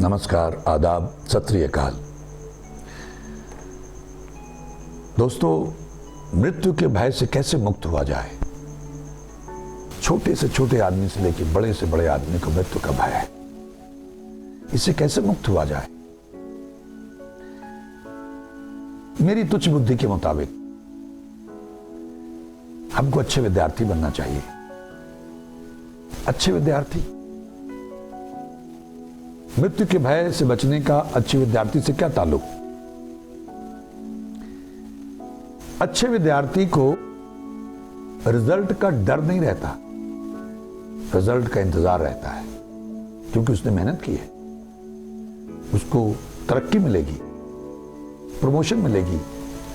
नमस्कार, आदाब, सत श्री अकाल। दोस्तों, मृत्यु के भय से कैसे मुक्त हुआ जाए। छोटे से छोटे आदमी से लेकर बड़े से बड़े आदमी को मृत्यु का भय है। इससे कैसे मुक्त हुआ जाए। मेरी तुच्छ बुद्धि के मुताबिक हमको अच्छे विद्यार्थी बनना चाहिए। अच्छे विद्यार्थी, मृत्यु के भय से बचने का अच्छे विद्यार्थी से क्या ताल्लुक। अच्छे विद्यार्थी को रिजल्ट का डर नहीं रहता, रिजल्ट का इंतजार रहता है, क्योंकि उसने मेहनत की है। उसको तरक्की मिलेगी, प्रमोशन मिलेगी,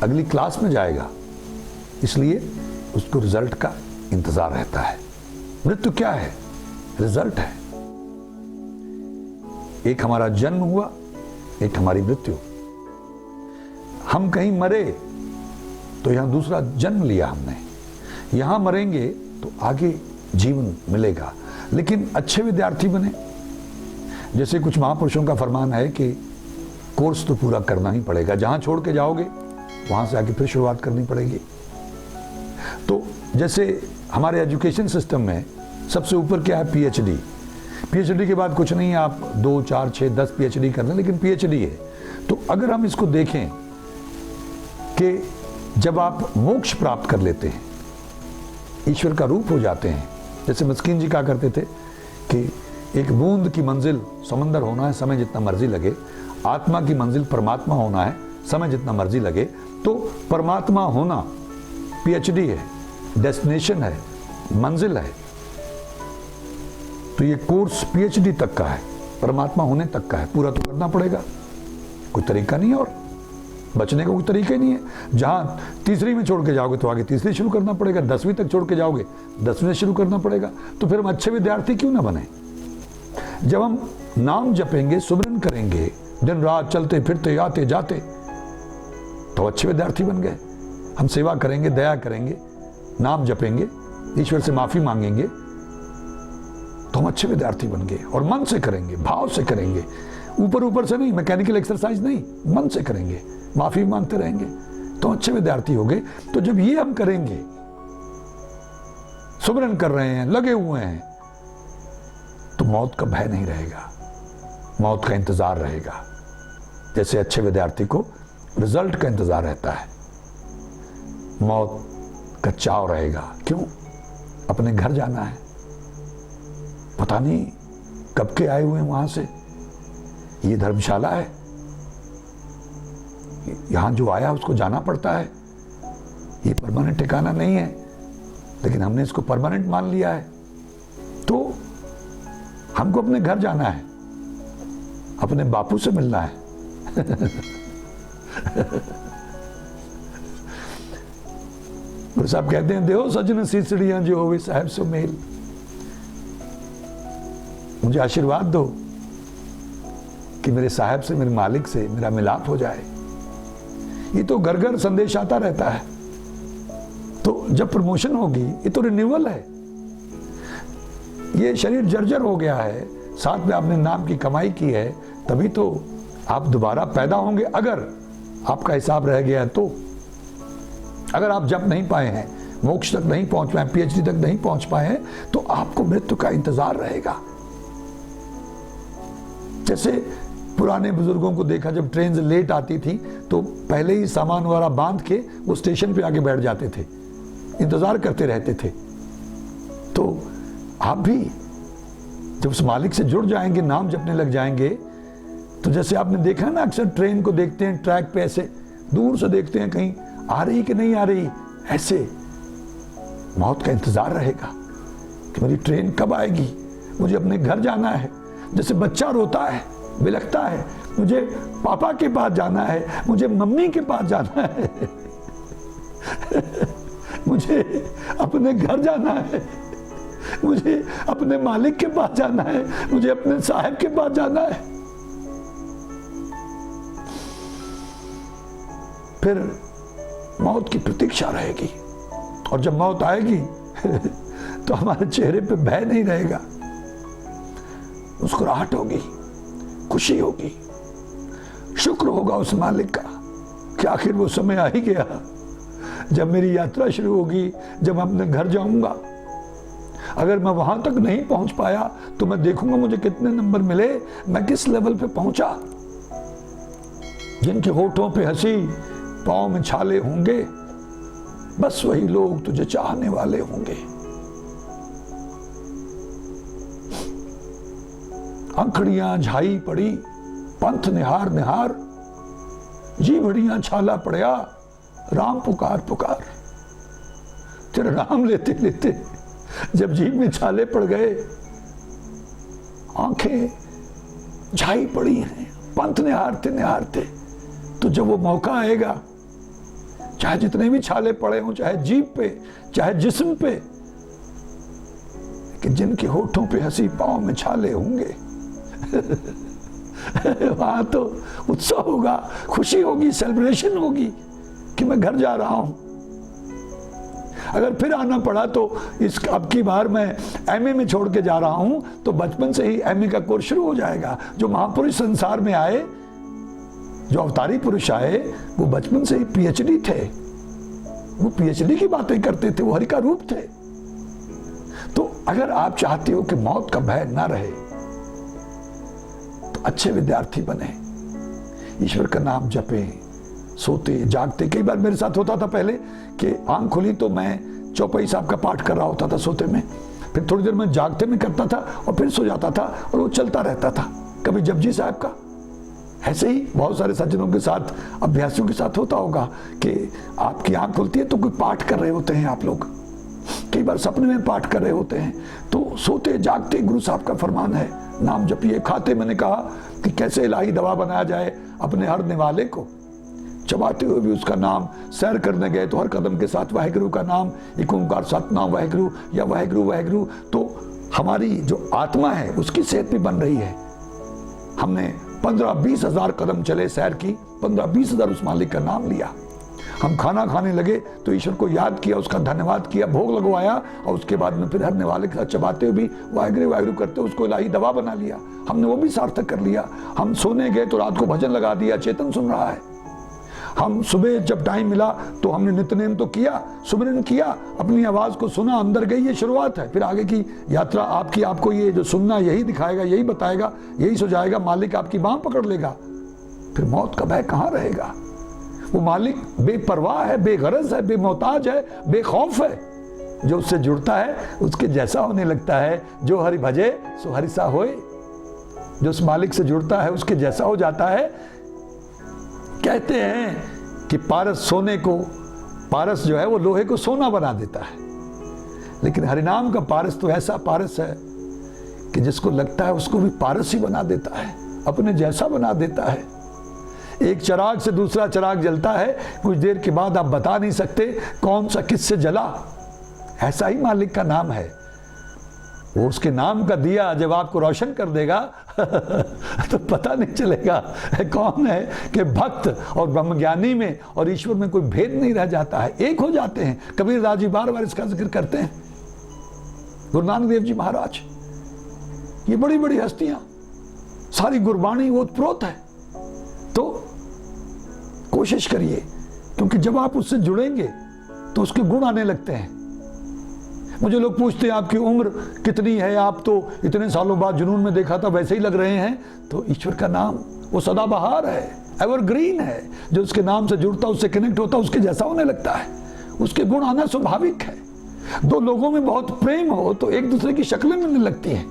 अगली क्लास में जाएगा, इसलिए उसको रिजल्ट का इंतजार रहता है। मृत्यु क्या है? रिजल्ट है। एक हमारा जन्म हुआ, एक हमारी मृत्यु। हम कहीं मरे तो यहां दूसरा जन्म लिया हमने, यहां मरेंगे तो आगे जीवन मिलेगा। लेकिन अच्छे विद्यार्थी बने। जैसे कुछ महापुरुषों का फरमान है कि कोर्स तो पूरा करना ही पड़ेगा, जहां छोड़ के जाओगे वहां से आके फिर शुरुआत करनी पड़ेगी। तो जैसे हमारे एजुकेशन सिस्टम में सबसे ऊपर क्या है? पीएचडी। पीएचडी के बाद कुछ नहीं है, आप 2, 4, 6, 10 पीएचडी कर लें, लेकिन पीएचडी है। तो अगर हम इसको देखें कि जब आप मोक्ष प्राप्त कर लेते हैं, ईश्वर का रूप हो जाते हैं, जैसे मस्कीन जी कहा करते थे कि एक बूंद की मंजिल समंदर होना है, समय जितना मर्जी लगे। आत्मा की मंजिल परमात्मा होना है, समय जितना मर्जी लगे। तो परमात्मा होना पीएचडी है, डेस्टिनेशन है, मंजिल है। तो ये कोर्स पीएचडी तक का है, परमात्मा होने तक का है। पूरा तो करना पड़ेगा, कोई तरीका नहीं है, और बचने का कोई तरीका ही नहीं है। जहां तीसरी में छोड़ के जाओगे तो आगे तीसरी शुरू करना पड़ेगा, 10वीं तक छोड़ के जाओगे 10वीं शुरू करना पड़ेगा। तो फिर हम अच्छे विद्यार्थी क्यों ना बने? जब हम नाम जपेंगे, सुमिरन करेंगे, दिन रात चलते फिरते आते जाते, तो अच्छे विद्यार्थी बन गए। हम सेवा करेंगे, दया करेंगे, नाम जपेंगे, ईश्वर से माफी मांगेंगे, तो हम अच्छे विद्यार्थी बन गए। और मन से करेंगे, भाव से करेंगे, ऊपर ऊपर से नहीं, मैकेनिकल एक्सरसाइज नहीं, मन से करेंगे, माफी मांगते रहेंगे, तो अच्छे विद्यार्थी हो गए। तो जब ये हम करेंगे, सुमिरन कर रहे हैं, लगे हुए हैं, तो मौत का भय नहीं रहेगा, मौत का इंतजार रहेगा। जैसे अच्छे विद्यार्थी को रिजल्ट का इंतजार रहता है, मौत का चाव रहेगा। क्यों? अपने घर जाना है, पता नहीं कब के आए हुए हैं वहां से। ये धर्मशाला है, यहां जो आया उसको जाना पड़ता है। ये परमानेंट ठिकाना नहीं है, लेकिन हमने इसको परमानेंट मान लिया है। तो हमको अपने घर जाना है, अपने बापू से मिलना है। गुरु साहब कहते हैं, देहो सजन सीसड़ियां जो होवे साहब सो मेल। मुझे आशीर्वाद दो कि मेरे साहब से, मेरे मालिक से मेरा मिलाप हो जाए। ये तो घर घर संदेश आता रहता है। तो जब प्रमोशन होगी, ये तो रिन्यूअल है। ये शरीर जर्जर हो गया है, साथ में आपने नाम की कमाई की है, तभी तो आप दोबारा पैदा होंगे। अगर आपका हिसाब रह गया है तो, अगर आप जप नहीं पाए हैं, मोक्ष तक नहीं पहुंच पाए, पीएचडी तक नहीं पहुंच पाए हैं, तो आपको मृत्यु का इंतजार रहेगा। जैसे पुराने बुजुर्गों को देखा, जब ट्रेन लेट आती थी तो पहले ही सामान वगैरह बांध के वो स्टेशन पे आके बैठ जाते थे, इंतजार करते रहते थे। तो आप भी जब उस मालिक से जुड़ जाएंगे, नाम जपने लग जाएंगे, तो जैसे आपने देखा ना, अक्सर ट्रेन को देखते हैं ट्रैक पे, ऐसे दूर से देखते हैं कहीं आ रही कि नहीं आ रही। ऐसे मौत का इंतजार रहेगा कि मेरी ट्रेन कब आएगी, मुझे अपने घर जाना है। जैसे बच्चा रोता है, बिलखता है, मुझे पापा के पास जाना है, मुझे मम्मी के पास जाना है, मुझे अपने घर जाना है, मुझे अपने मालिक के पास जाना है, मुझे अपने साहब के पास जाना है। फिर मौत की प्रतीक्षा रहेगी, और जब मौत आएगी तो हमारे चेहरे पे भय नहीं रहेगा, मुस्कुराहट होगी, खुशी होगी, शुक्र होगा उस मालिक का कि आखिर वो समय आ ही गया जब मेरी यात्रा शुरू होगी, जब मैं अपने घर जाऊंगा। अगर मैं वहां तक नहीं पहुंच पाया तो मैं देखूंगा मुझे कितने नंबर मिले, मैं किस लेवल पे पहुंचा। जिनके होठों पे हंसी, पांव में छाले होंगे, बस वही लोग तुझे चाहने वाले होंगे। अंखड़ियां झाई पड़ी, पंथ निहार निहार, जी भड़ियां छाला पड़या, राम पुकार पुकार। तेरा नाम लेते लेते जब जीभ में छाले पड़ गए, आंखें झाई पड़ी हैं, पंथ निहारते निहारते, तो जब वो मौका आएगा, चाहे जितने भी छाले पड़े हों, चाहे जीभ पे, चाहे जिस्म पे, कि जिनके होठों पे हंसी, पांव में छाले होंगे वहां तो उत्सव होगा, खुशी होगी, सेलिब्रेशन होगी कि मैं घर जा रहा हूं। अगर फिर आना पड़ा तो इस अब की बार मैं एमए में छोड़ के जा रहा हूं, तो बचपन से ही एमए का कोर्स शुरू हो जाएगा। जो महापुरुष संसार में आए, जो अवतारी पुरुष आए, वो बचपन से ही पीएचडी थे, वो पीएचडी की बातें करते थे, वो हरि का रूप थे। तो अगर आप चाहते हो कि मौत का भय ना रहे तो अच्छे विद्यार्थी बने, ईश्वर का नाम जपें, सोते जागते। कई बार मेरे साथ होता था पहले कि आंख खुली तो मैं चौपाई साहब का पाठ कर रहा होता था सोते में, फिर थोड़ी देर में जागते में करता था और फिर सो जाता था, और वो चलता रहता था। कभी जपजी साहब का, ऐसे ही बहुत सारे सज्जनों के साथ, अभ्यासियों के साथ होता होगा कि आपकी आंख खुलती है तो कोई पाठ कर रहे होते हैं आप लोग, कई बार सपने में पाठ कर रहे होते हैं। तो सोते जागते गुरु साहब का फरमान है, नाम जपिए। खाते मैंने कहा कि कैसे इलाही दवा बनाया जाए अपने हर निवाले को, चबाते हुए भी उसका नाम। सैर करने गए तो हर कदम के साथ वाहिगुरु का नाम, एक ओंकार सतनाम वाहिगुरु या वाहिगुरु वाहिगुरु। तो हमारी जो आत्मा है उसकी सेहत भी बन रही है। हमने 15-20 हजार कदम चले, सैर की, 15-20 हजार उस मालिक का नाम लिया। हम खाना खाने लगे तो ईश्वर को याद किया, उसका धन्यवाद किया, भोग लगवाया, और उसके बाद में फिर हर निवाले के साथ चबाते हुए भी वाहिगुरु वाहिगुरु करते उसको इलाही दवा बना लिया। हमने वो भी सार्थक कर लिया। हम सोने गए तो रात को भजन लगा दिया, चेतन सुन रहा है। हम सुबह जब टाइम मिला तो हमने नित्यनेम तो किया, सुमिरन किया, अपनी आवाज को सुना, अंदर गई। ये शुरुआत है, फिर आगे की यात्रा आपकी, आपको ये जो सुनना यही दिखाएगा, यही बताएगा, यही सुझाएगा। मालिक आपकी बांह पकड़ लेगा, फिर मौत का भय कहां रहेगा। वो मालिक बेपरवाह है, बेगरज है, बेमोहताज है, बेखौफ है। जो उससे जुड़ता है उसके जैसा होने लगता है। जो हरि भजे सो हरि सा होए। जो उस मालिक से जुड़ता है उसके जैसा हो जाता है। कहते हैं कि पारस सोने को, पारस जो है वो लोहे को सोना बना देता है, लेकिन हरिनाम का पारस तो ऐसा पारस है कि जिसको लगता है उसको भी पारस ही बना देता है, अपने जैसा बना देता है। एक चिराग से दूसरा चिराग जलता है, कुछ देर के बाद आप बता नहीं सकते कौन सा किससे जला। ऐसा ही मालिक का नाम है। वो उसके नाम का दिया जब आपको रोशन कर देगा तो पता नहीं चलेगा कौन है कि भक्त और ब्रह्मज्ञानी में और ईश्वर में कोई भेद नहीं रह जाता है, एक हो जाते हैं। कबीर दास जी बार बार इसका जिक्र करते हैं, गुरु नानक देव जी महाराज, ये बड़ी बड़ी हस्तियां, सारी गुरबाणी ओतप्रोत है। तो कोशिश करिए, क्योंकि जब आप उससे जुड़ेंगे तो उसके गुण आने लगते हैं। मुझे लोग पूछते हैं आपकी उम्र कितनी है, आप तो इतने सालों बाद जुनून में देखा था वैसे ही लग रहे हैं। तो ईश्वर का नाम वो सदाबहार है, एवरग्रीन है। जो उसके नाम से जुड़ता, उससे कनेक्ट होता, उसके जैसा होने लगता है। उसके गुण आना स्वाभाविक है। दो लोगों में बहुत प्रेम हो तो एक दूसरे की शक्लें मिलने लगती हैं।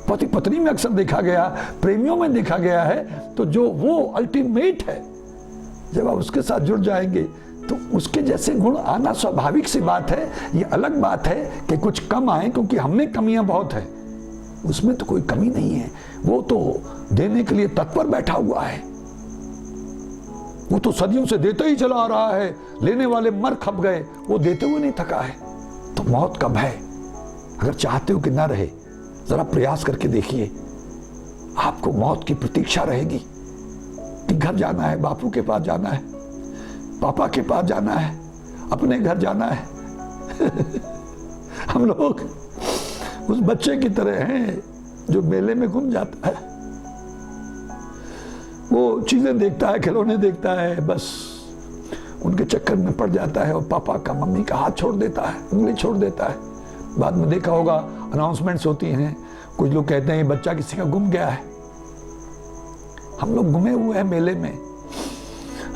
पति पत्नी में अक्सर देखा गया, प्रेमियों में देखा गया है। तो जो वो अल्टीमेट है, जब आप उसके साथ जुड़ जाएंगे तो उसके जैसे गुण आना स्वाभाविक सी बात है। ये अलग बात है कि कुछ कम आए, क्योंकि हमें कमियां बहुत है, उसमें तो कोई कमी नहीं है। वो तो देने के लिए तत्पर बैठा हुआ है, वो तो सदियों से देते ही चला आ रहा है। लेने वाले मर खप गए, वो देते हुए नहीं थका है। तो मौत का भय अगर चाहते हो कि ना रहे, जरा प्रयास करके देखिए, आपको मौत की प्रतीक्षा रहेगी कि घर जाना है, बापू के पास जाना है, पापा के पास जाना है, अपने घर जाना है। हम लोग उस बच्चे की तरह हैं जो मेले में घूम जाता है। वो चीज़ें देखता है, खिलौने देखता है, बस उनके चक्कर में पड़ जाता है और पापा का, मम्मी का हाथ छोड़ देता है, उंगली छोड़ देता है। बाद में देखा होगा अनाउंसमेंट्स होती हैं, कुछ लोग कहते हैं ये बच्चा किसी का गुम गया है। हम लोग गुमे हुए हैं मेले में,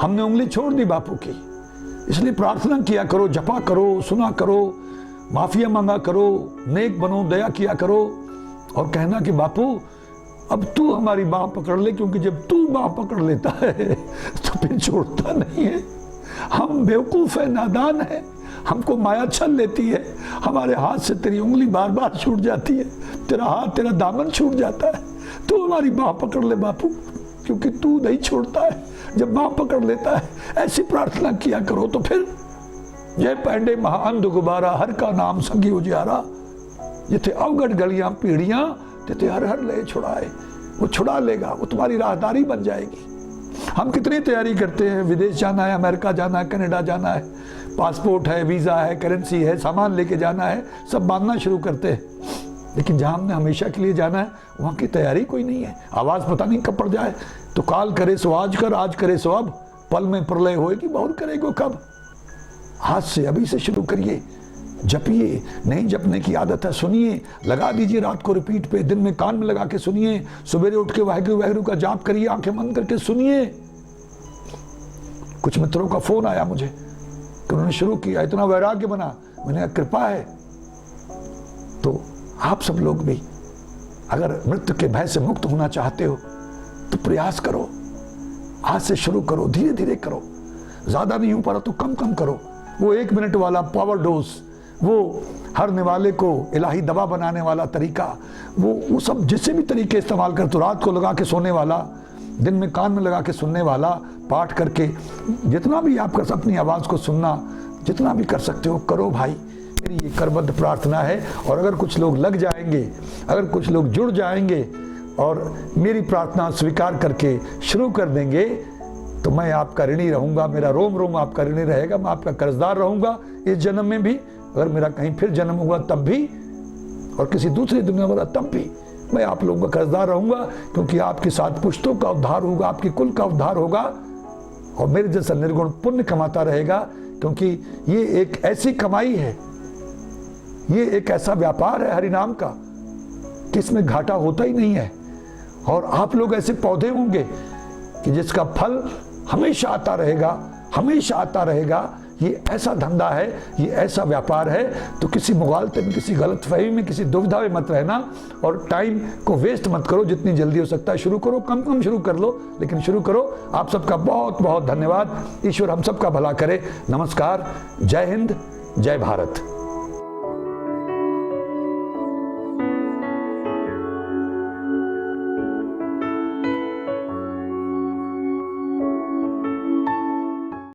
हमने उंगली छोड़ दी बापू की। इसलिए प्रार्थना किया करो, जपा करो, सुना करो, माफिया मांगा करो, नेक बनो, दया किया करो और कहना कि बापू अब तू हमारी बाह पकड़ ले, क्योंकि जब तू बाह पकड़ लेता है तो फिर छोड़ता नहीं है। हम बेवकूफ़ है, नादान है, हमको माया छल लेती है, हमारे हाथ से तेरी उंगली बार बार छूट जाती है, तेरा हाथ, तेरा दामन छूट जाता है। तू हमारी बाह पकड़ ले बापू, क्योंकि तू नहीं छोड़ता है। जब बाह पकड़ लेता है, ऐसी प्रार्थना किया करो तो फिर जय पैंडे महाअंध गुबारा, हर का नाम संगी उजियारा, जिथे अवगढ़ गलियां पीढ़ियां तिथे हर हर ले छुड़ाए। वो छुड़ा लेगा, वो तुम्हारी राहदारी बन जाएगी। हम कितनी तैयारी करते हैं, विदेश जाना है, अमेरिका जाना है, कनाडा जाना है, पासपोर्ट है, वीज़ा है, करेंसी है, सामान लेके जाना है, सब बांधना शुरू करते हैं। लेकिन जहाँ हमने हमेशा के लिए जाना है वहाँ की तैयारी कोई नहीं है। आवाज़ पता नहीं कब पड़ जाए, तो काल करे सो आज कर, आज करे सो अब, पल में प्रलय होएगी, बहुत करेगो कब। आज से, अभी से शुरू करिए, जपिए। नहीं जपने की आदत है, सुनिए, लगा दीजिए रात को रिपीट पे, दिन में कान में लगा के सुनिए, सवेरे उठ के वाहिगुरु वाहिगुरु का जाप करिए, आंखें बंद करके सुनिए। कुछ मित्रों का फोन आया मुझे कि उन्होंने शुरू किया, इतना वैराग्य बना। मैंने कहा कृपा है। तो आप सब लोग भी अगर मृत्यु के भय से मुक्त होना चाहते हो तो प्रयास करो, आज से शुरू करो, धीरे धीरे करो, ज्यादा नहीं हो पा रहा तो कम कम करो। वो 1 मिनट वाला पावर डोज, वो हर निवाले को इलाही दवा बनाने वाला तरीका, वो सब जिससे भी तरीके इस्तेमाल कर, तो रात को लगा के सोने वाला, दिन में कान में लगा के सुनने वाला, पाठ करके जितना भी आप कर, अपनी आवाज़ को सुनना जितना भी कर सकते हो करो भाई। मेरी ये करबद्ध प्रार्थना है। और अगर कुछ लोग लग जाएंगे, अगर कुछ लोग जुड़ जाएंगे और मेरी प्रार्थना स्वीकार करके शुरू कर देंगे तो मैं आपका ऋणी रहूँगा, मेरा रोम रोम आपका ऋणी रहेगा, मैं आपका कर्जदार रहूँगा इस जन्म में भी, अगर मेरा कहीं फिर जन्म हुआ तब भी, और किसी दूसरी दुनिया वाला तब भी मैं आप लोगों का कर्जदार रहूँगा, क्योंकि आपकी 7 पुश्तों का उद्धार होगा, आपकी कुल का उद्धार होगा और मेरे जैसा निर्गुण पुण्य कमाता रहेगा। क्योंकि ये एक ऐसी कमाई है, ये एक ऐसा व्यापार है हरिनाम का कि इसमें घाटा होता ही नहीं है। और आप लोग ऐसे पौधे होंगे कि जिसका फल हमेशा आता रहेगा, हमेशा आता रहेगा। ये ऐसा धंधा है, ये ऐसा व्यापार है। तो किसी मुगालते में, किसी गलतफहमी में, किसी दुविधा में मत रहना और टाइम को वेस्ट मत करो। जितनी जल्दी हो सकता है शुरू करो, कम कम शुरू कर लो, लेकिन शुरू करो। आप सबका बहुत बहुत धन्यवाद। ईश्वर हम सबका भला करे। नमस्कार, जय हिंद, जय भारत।